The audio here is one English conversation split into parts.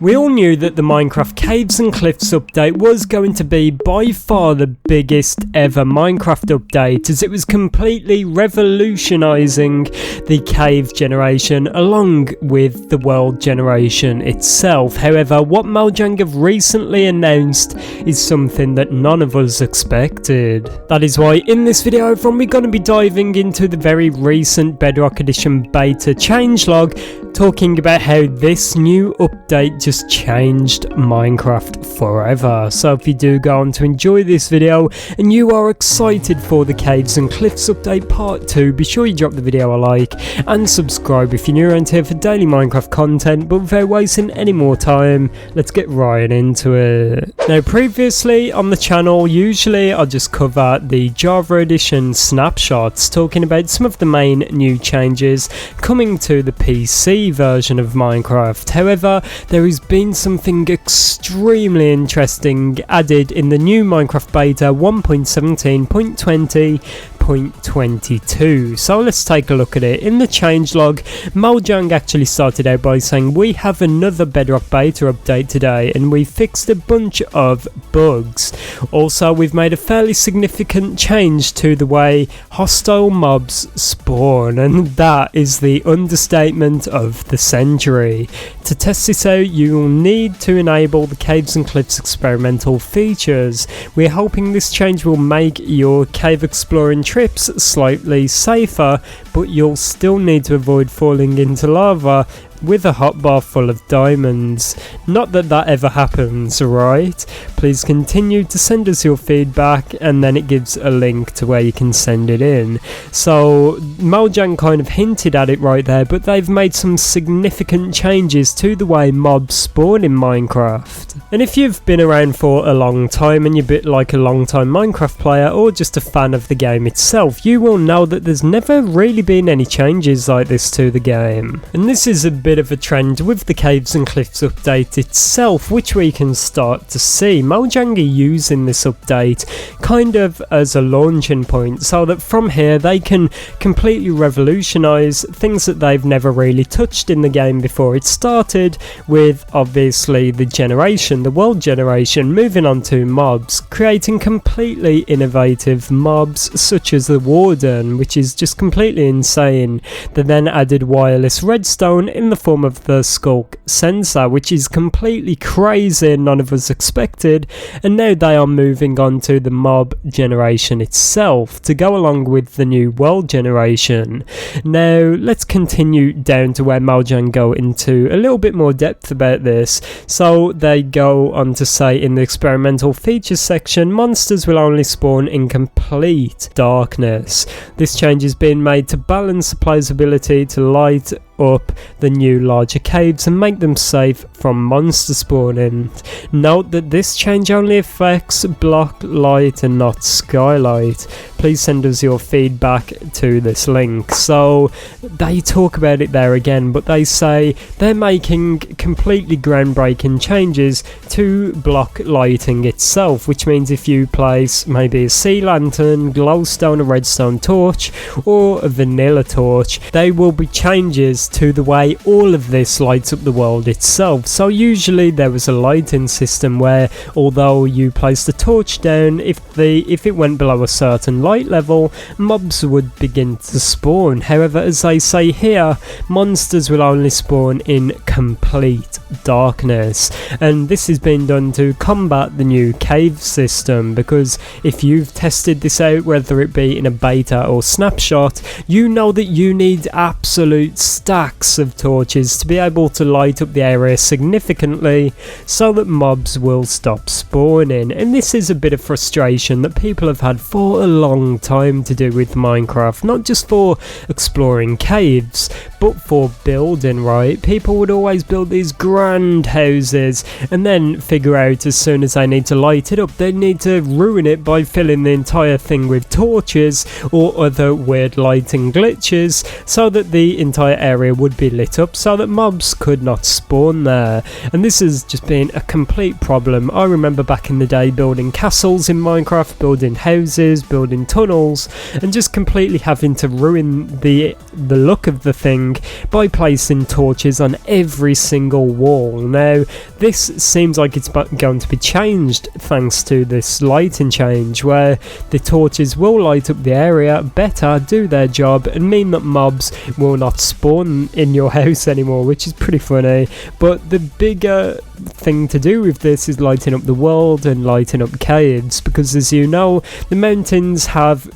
We all knew that the Minecraft Caves and Cliffs update was going to be by far the biggest ever Minecraft update, as it was completely revolutionising the cave generation along with the world generation itself. However, what Mojang have recently announced is something that none of us expected. That is why in this video everyone we're going to be diving into the very recent Bedrock Edition beta changelog, talking about how this new update just changed Minecraft forever. So if you do go on to enjoy this video and you are excited for the Caves and Cliffs update part 2, be sure you drop the video a like and subscribe if you're new around here for daily Minecraft content. But without wasting any more time, let's get right into it. Now, previously on the channel, usually I'll just cover the Java Edition snapshots, talking about some of the main new changes coming to the PC version of Minecraft. However, there has been something extremely interesting added in the new Minecraft beta 1.17.20.22. So let's take a look at it. In the changelog, Mojang actually started out by saying, we have another Bedrock beta update today and we fixed a bunch of bugs. Also, we've made a fairly significant change to the way hostile mobs spawn, and that is the understatement of the century. To test this out, you will need to enable the Caves and Cliffs experimental features. We're hoping this change will make your cave exploring trips slightly safer, but you'll still need to avoid falling into lava with a hotbar full of diamonds. Not that that ever happens, right? Please continue to send us your feedback, and then it gives a link to where you can send it in. So Mojang kind of hinted at it right there, but they've made some significant changes to the way mobs spawn in Minecraft. And if you've been around for a long time and you're a bit like a long time Minecraft player or just a fan of the game itself, you will know that there's never really been any changes like this to the game. And this is a bit of a trend with the Caves and Cliffs update itself, which we can start to see. Mojang are using this update kind of as a launching point, so that from here they can completely revolutionise things that they've never really touched in the game before it started, with obviously the world generation, moving on to mobs, creating completely innovative mobs such as the Warden, which is just completely insane. They then added wireless redstone in the form of the Skulk sensor, which is completely crazy and none of us expected, and now they are moving on to the mob generation itself to go along with the new world generation. Now let's continue down to where Mojang go into a little bit more depth about this. So they go on to say, in the experimental features section, monsters will only spawn in complete darkness. This change is being made to balance the player's ability to light up the new larger caves and make them safe from monster spawning. Note that this change only affects block light and not skylight. Please send us your feedback to this link. So they talk about it there again, but they say they're making completely groundbreaking changes to block lighting itself, which means if you place maybe a sea lantern, glowstone, a redstone torch or a vanilla torch, there will be changes to the way all of this lights up the world itself. So usually there was a lighting system where, although you placed the torch down, if it went below a certain light level, mobs would begin to spawn. However, as they say here, monsters will only spawn in complete darkness, and this has been done to combat the new cave system, because if you've tested this out, whether it be in a beta or snapshot, you know that you need absolute stacks of torches to be able to light up the area significantly so that mobs will stop spawning. And this is a bit of frustration that people have had for a long time to do with Minecraft, not just for exploring caves but for building, right? People would always build these grand houses and then figure out as soon as they need to light it up, they need to ruin it by filling the entire thing with torches or other weird lighting glitches so that the entire area would be lit up so that mobs could not spawn there. And this has just been a complete problem. I remember back in the day building castles in Minecraft, building houses, building tunnels, and just completely having to ruin the the look of the thing by placing torches on every single wall. Now this seems like it's going to be changed thanks to this lighting change, where the torches will light up the area better, do their job, and mean that mobs will not spawn in your house anymore, which is pretty funny. But the bigger thing to do with this is lighting up the world and lighting up caves, because as you know, the mountains have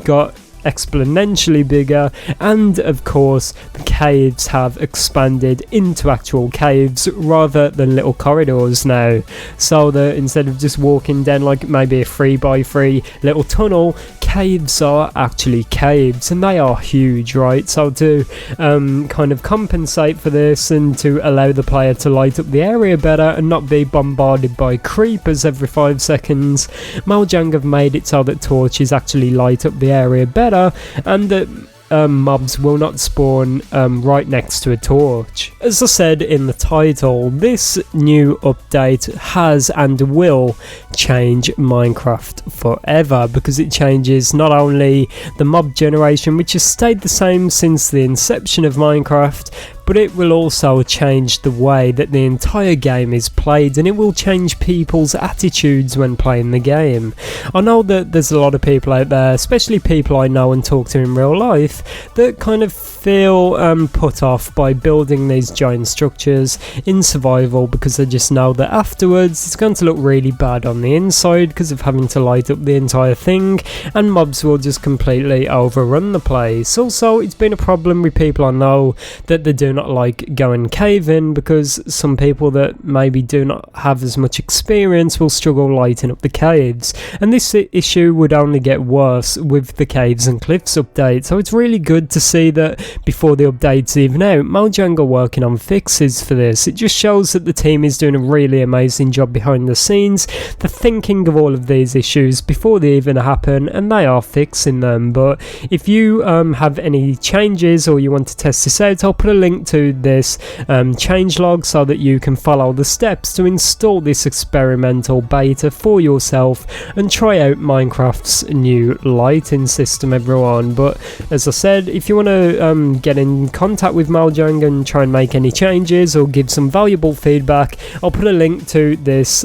got exponentially bigger, and of course the caves have expanded into actual caves rather than little corridors now, so that instead of just walking down like maybe a 3x3 little tunnel, caves are actually caves, and they are huge, right? So to kind of compensate for this and to allow the player to light up the area better and not be bombarded by creepers every 5 seconds, Mojang have made it so that torches actually light up the area better, and that mobs will not spawn right next to a torch. As I said in the title, this new update has and will change Minecraft forever, because it changes not only the mob generation, which has stayed the same since the inception of Minecraft, but it will also change the way that the entire game is played, and it will change people's attitudes when playing the game. I know that there's a lot of people out there, especially people I know and talk to in real life, that kind of feel put off by building these giant structures in survival, because they just know that afterwards it's going to look really bad on the inside because of having to light up the entire thing, and mobs will just completely overrun the place. Also, it's been a problem with people I know that they do not like going caving, because some people that maybe do not have as much experience will struggle lighting up the caves, and this issue would only get worse with the Caves and Cliffs update. So it's really good to see that before the update's even out, Mojang are working on fixes for this. It just shows that the team is doing a really amazing job behind the scenes. They're thinking of all of these issues before they even happen, and they are fixing them. But if you have any changes or you want to test this out, I'll put a link to this changelog so that you can follow the steps to install this experimental beta for yourself and try out Minecraft's new lighting system, everyone. But as I said, if you want to get in contact with Mojang and try and make any changes or give some valuable feedback, I'll put a link to this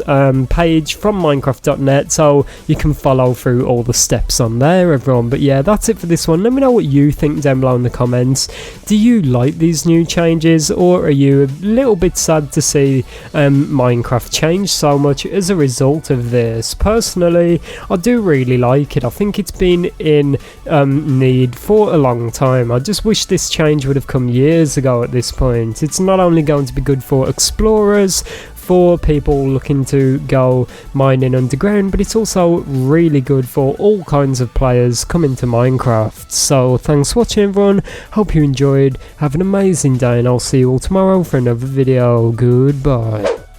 page from Minecraft.net so you can follow through all the steps on there, everyone. But yeah, that's it for this one. Let me know what you think down below in the comments. Do you like these new changes, or are you a little bit sad to see Minecraft change so much as a result of this? Personally, I do really like it. I think it's been in need for a long time. I just wish this change would have come years ago at this point. It's not only going to be good for explorers, for people looking to go mining underground, but it's also really good for all kinds of players coming to Minecraft. So thanks for watching, everyone. Hope you enjoyed. Have an amazing day, and I'll see you all tomorrow for another video. Goodbye.